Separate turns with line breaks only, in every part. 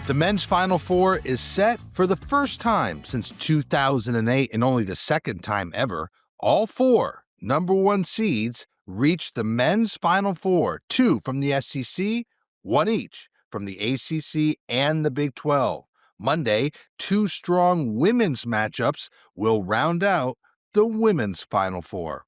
The men's Final Four is set for the first time since 2008 and only the second time ever. All four number one seeds reached the men's Final Four, two from the SEC, one each from the ACC and the Big 12. Monday, two strong women's matchups will round out the women's Final Four.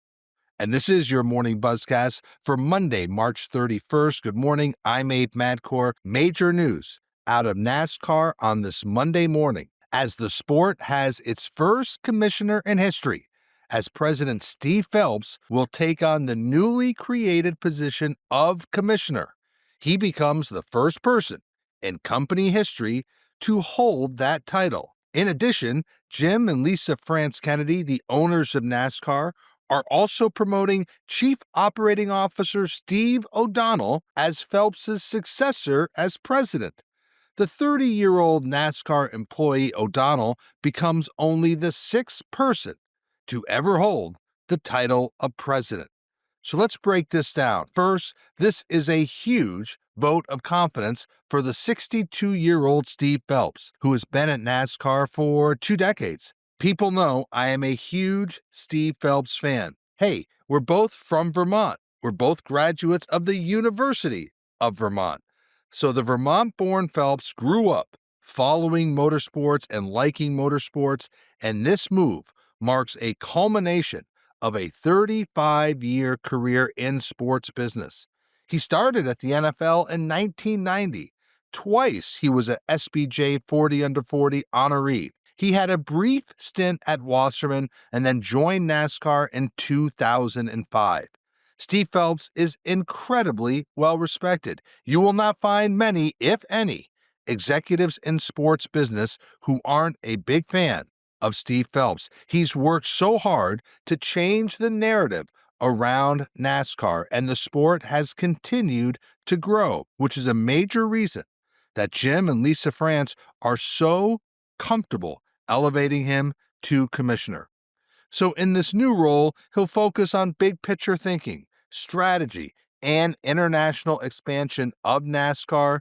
And this is your morning Buzzcast for Monday, March 31st. Good morning. I'm Abe Madcore. Major news out of NASCAR on this Monday morning as the sport has its first commissioner in history, as President Steve Phelps will take on the newly created position of commissioner. He becomes the first person in company history to hold that title. In addition, Jim and Lisa France Kennedy, the owners of NASCAR, are also promoting Chief Operating Officer Steve O'Donnell as Phelps' successor as president. The 30-year-old NASCAR employee O'Donnell becomes only the sixth person to ever hold the title of president. So let's break this down. First, this is a huge vote of confidence for the 62-year-old Steve Phelps, who has been at NASCAR for 2 decades. People know I am a huge Steve Phelps fan. Hey, we're both from Vermont. We're both graduates of the University of Vermont. So the Vermont-born Phelps grew up following motorsports and liking motorsports, and this move marks a culmination of a 35-year career in sports business. He started at the NFL in 1990. Twice he was a SBJ 40 under 40 honoree. He had a brief stint at Wasserman and then joined NASCAR in 2005. Steve Phelps is incredibly well respected. You will not find many, if any, executives in sports business who aren't a big fan of Steve Phelps. He's worked so hard to change the narrative around NASCAR, and the sport has continued to grow, which is a major reason that Jim and Lisa France are so comfortable elevating him to commissioner. So in this new role, he'll focus on big picture thinking, strategy, and international expansion of NASCAR,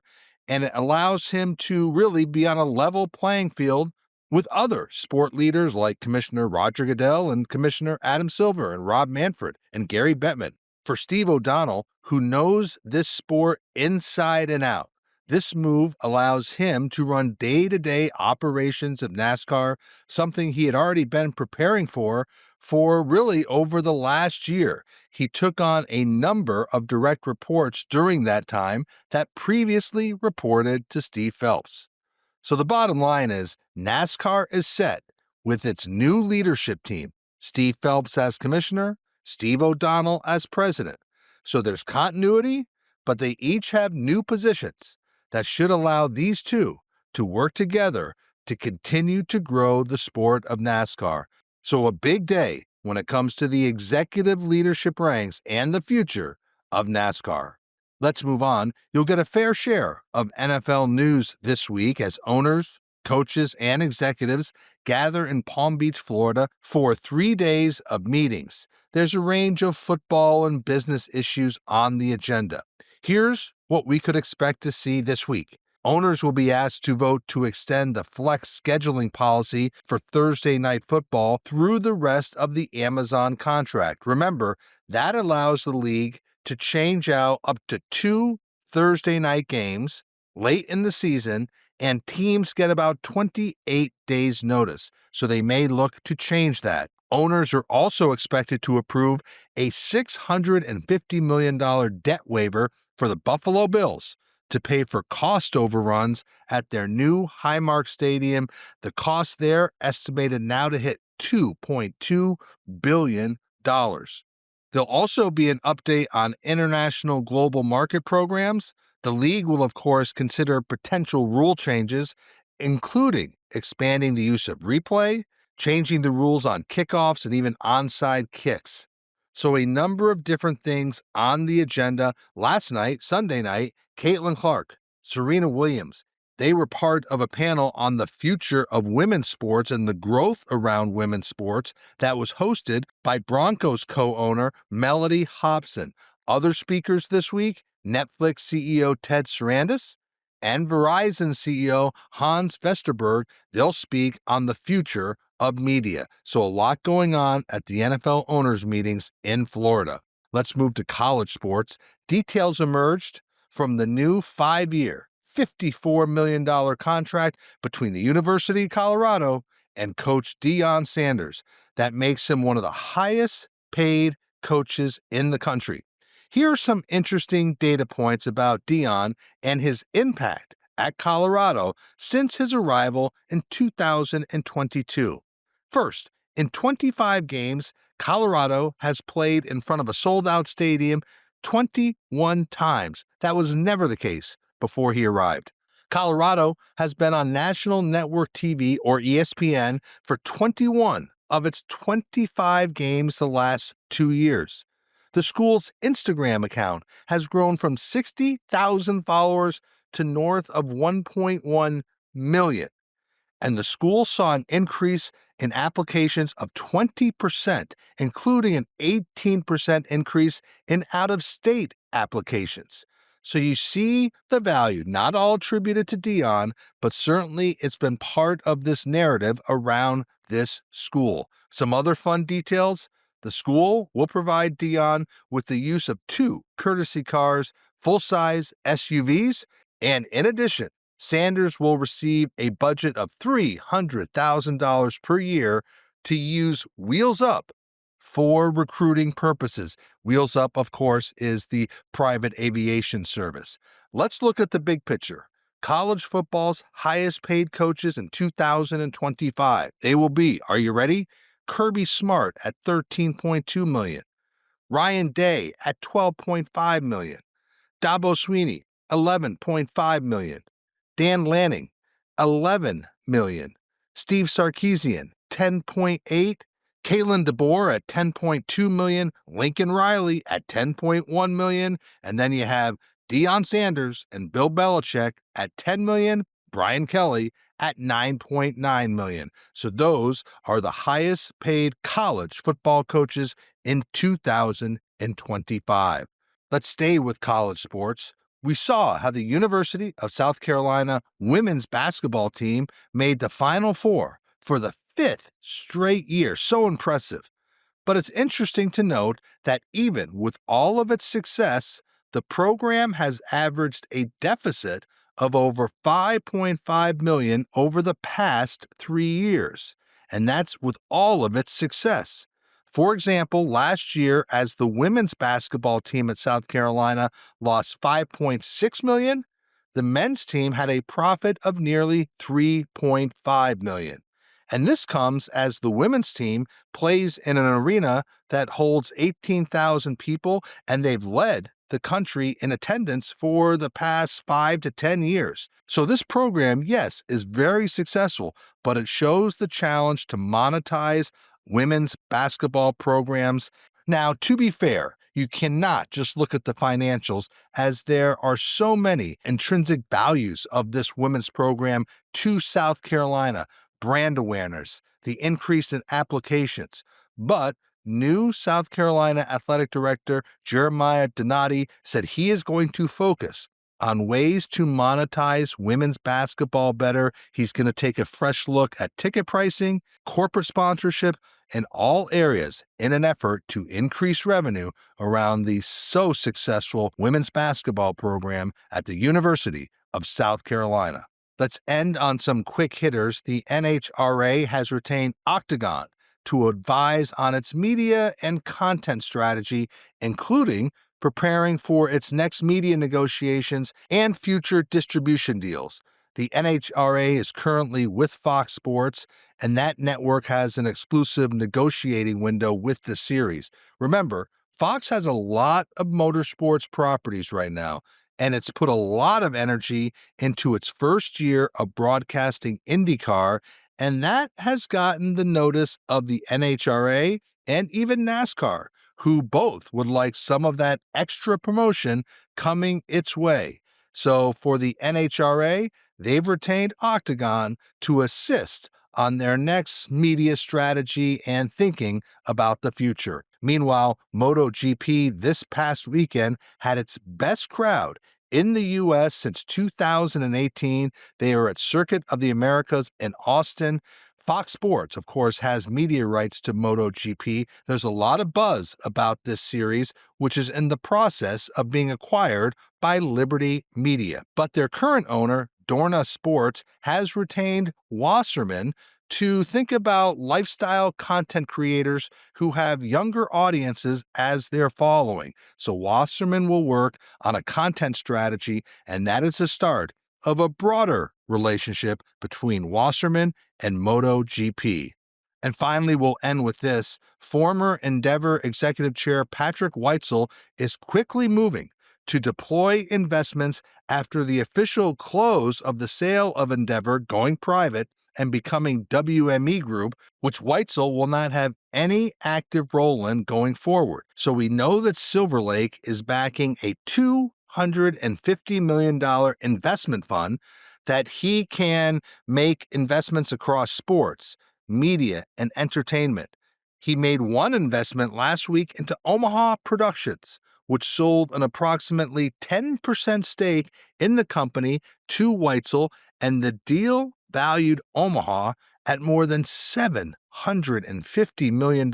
and it allows him to really be on a level playing field with other sport leaders like Commissioner Roger Goodell and Commissioner Adam Silver and Rob Manfred and Gary Bettman. For Steve O'Donnell, who knows this sport inside and out, this move allows him to run day-to-day operations of NASCAR, something he had already been preparing for really over the last year. He took on a number of direct reports during that time that previously reported to Steve Phelps. So the bottom line is NASCAR is set with its new leadership team, Steve Phelps as commissioner, Steve O'Donnell as president. So there's continuity, but they each have new positions that should allow these two to work together to continue to grow the sport of NASCAR. So a big day when it comes to the executive leadership ranks and the future of NASCAR. Let's move on. You'll get a fair share of NFL news this week as owners, coaches, and executives gather in Palm Beach, Florida for 3 days of meetings. There's a range of football and business issues on the agenda. Here's what we could expect to see this week. Owners will be asked to vote to extend the flex scheduling policy for Thursday night football through the rest of the Amazon contract. Remember, that allows the league to change out up to 2 Thursday night games late in the season, and teams get about 28 days notice, so they may look to change that. Owners are also expected to approve a $650 million debt waiver for the Buffalo Bills to pay for cost overruns at their new Highmark Stadium. The cost there estimated now to hit $2.2 billion. There'll also be an update on international global market programs. The league will, of course, consider potential rule changes, including expanding the use of replay, changing the rules on kickoffs, and even onside kicks. So a number of different things on the agenda. Last night, Sunday night, Caitlin Clark, Serena Williams, they were part of a panel on the future of women's sports and the growth around women's sports that was hosted by Broncos co-owner Melody Hobson. Other speakers this week, Netflix CEO Ted Sarandos, and Verizon CEO Hans Vesterberg. They'll speak on the future of media. So a lot going on at the NFL owners meetings in Florida. Let's move to college sports. Details emerged from the new 5-year, $54 million contract between the University of Colorado and Coach Deion Sanders. That makes him one of the highest paid coaches in the country. Here are some interesting data points about Deion and his impact at Colorado since his arrival in 2022. First, in 25 games, Colorado has played in front of a sold-out stadium 21 times. That was never the case before he arrived. Colorado has been on National Network TV, or ESPN, for 21 of its 25 games the last 2 years. The school's Instagram account has grown from 60,000 followers to north of 1.1 million. And the school saw an increase in applications of 20%, including an 18% increase in out-of-state applications. So you see the value, not all attributed to Deion, but certainly it's been part of this narrative around this school. Some other fun details: the school will provide Deion with the use of 2 courtesy cars, full-size SUVs, and in addition, Sanders will receive a budget of $300,000 per year to use Wheels Up for recruiting purposes. Wheels Up, of course, is the private aviation service. Let's look at the big picture. College football's highest paid coaches in 2025. They will be, are you ready? Kirby Smart at $13.2 million. Ryan Day at $12.5 million. Dabo Swinney, $11.5 million. Dan Lanning, $11 million. Steve Sarkisian, $10.8 million. Kalen DeBoer at $10.2 million. Lincoln Riley at $10.1 million. And then you have Deion Sanders and Bill Belichick at $10 million. Brian Kelly at $9.9 million. So those are the highest paid college football coaches in 2025. Let's stay with college sports. We saw how the University of South Carolina women's basketball team made the Final Four for the 5th straight year. So impressive. But it's interesting to note that even with all of its success, the program has averaged a deficit of over $5.5 million over the past 3 years. And that's with all of its success. For example, last year, as the women's basketball team at South Carolina lost $5.6 million, the men's team had a profit of nearly $3.5 million. And this comes as the women's team plays in an arena that holds 18,000 people, and they've led the country in attendance for the past 5 to 10 years. So this program, yes, is very successful, but it shows the challenge to monetize women's basketball programs. Now, to be fair, you cannot just look at the financials, as there are so many intrinsic values of this women's program to South Carolina: brand awareness, the increase in applications. But new South Carolina Athletic Director Jeremiah Donati said he is going to focus on ways to monetize women's basketball better. He's going to take a fresh look at ticket pricing, corporate sponsorship, and all areas in an effort to increase revenue around the so successful women's basketball program at the University of South Carolina. Let's end on some quick hitters. The NHRA has retained Octagon to advise on its media and content strategy, including preparing for its next media negotiations and future distribution deals. The NHRA is currently with Fox Sports, and that network has an exclusive negotiating window with the series. Remember, Fox has a lot of motorsports properties right now, and it's put a lot of energy into its first year of broadcasting IndyCar, and that has gotten the notice of the NHRA and even NASCAR, who both would like some of that extra promotion coming its way. So for the NHRA, they've retained Octagon to assist on their next media strategy and thinking about the future. Meanwhile, MotoGP this past weekend had its best crowd in the U.S. since 2018. They are at Circuit of the Americas in Austin. Fox Sports, of course, has media rights to MotoGP. There's a lot of buzz about this series, which is in the process of being acquired by Liberty Media. But their current owner, Dorna Sports, has retained Wasserman to think about lifestyle content creators who have younger audiences as their following. So Wasserman will work on a content strategy, and that is the start of a broader relationship between Wasserman and MotoGP. And finally, we'll end with this. Former Endeavor Executive Chair Patrick Weitzel is quickly moving to deploy investments after the official close of the sale of Endeavor going private and becoming WME Group, which Weitzel will not have any active role in going forward. So we know that Silver Lake is backing a $250 million investment fund that he can make investments across sports, media, and entertainment. He made one investment last week into Omaha Productions, which sold an approximately 10% stake in the company to Weitzel, and the deal valued Omaha at more than $750 million.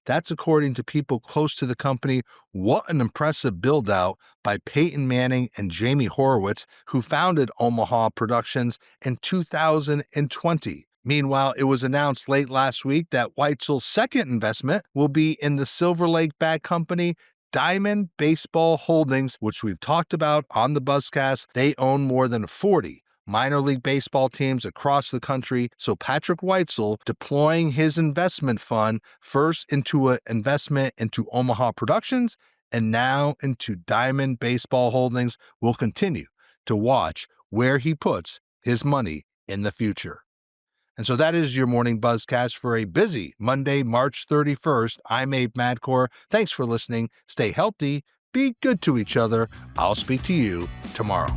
That's according to people close to the company. What an impressive build-out by Peyton Manning and Jamie Horowitz, who founded Omaha Productions in 2020. Meanwhile, it was announced late last week that Weitzel's second investment will be in the Silver Lake-backed company Diamond Baseball Holdings, which we've talked about on the Buzzcast. They own more than 40 minor league baseball teams across the country. So Patrick Weitzel deploying his investment fund first into an investment into Omaha Productions and now into Diamond Baseball Holdings. Will continue to watch where he puts his money in the future. And so that is your morning Buzzcast for a busy Monday, March 31st. I'm Abe Madcore. Thanks for listening. Stay healthy. Be good to each other. I'll speak to you tomorrow.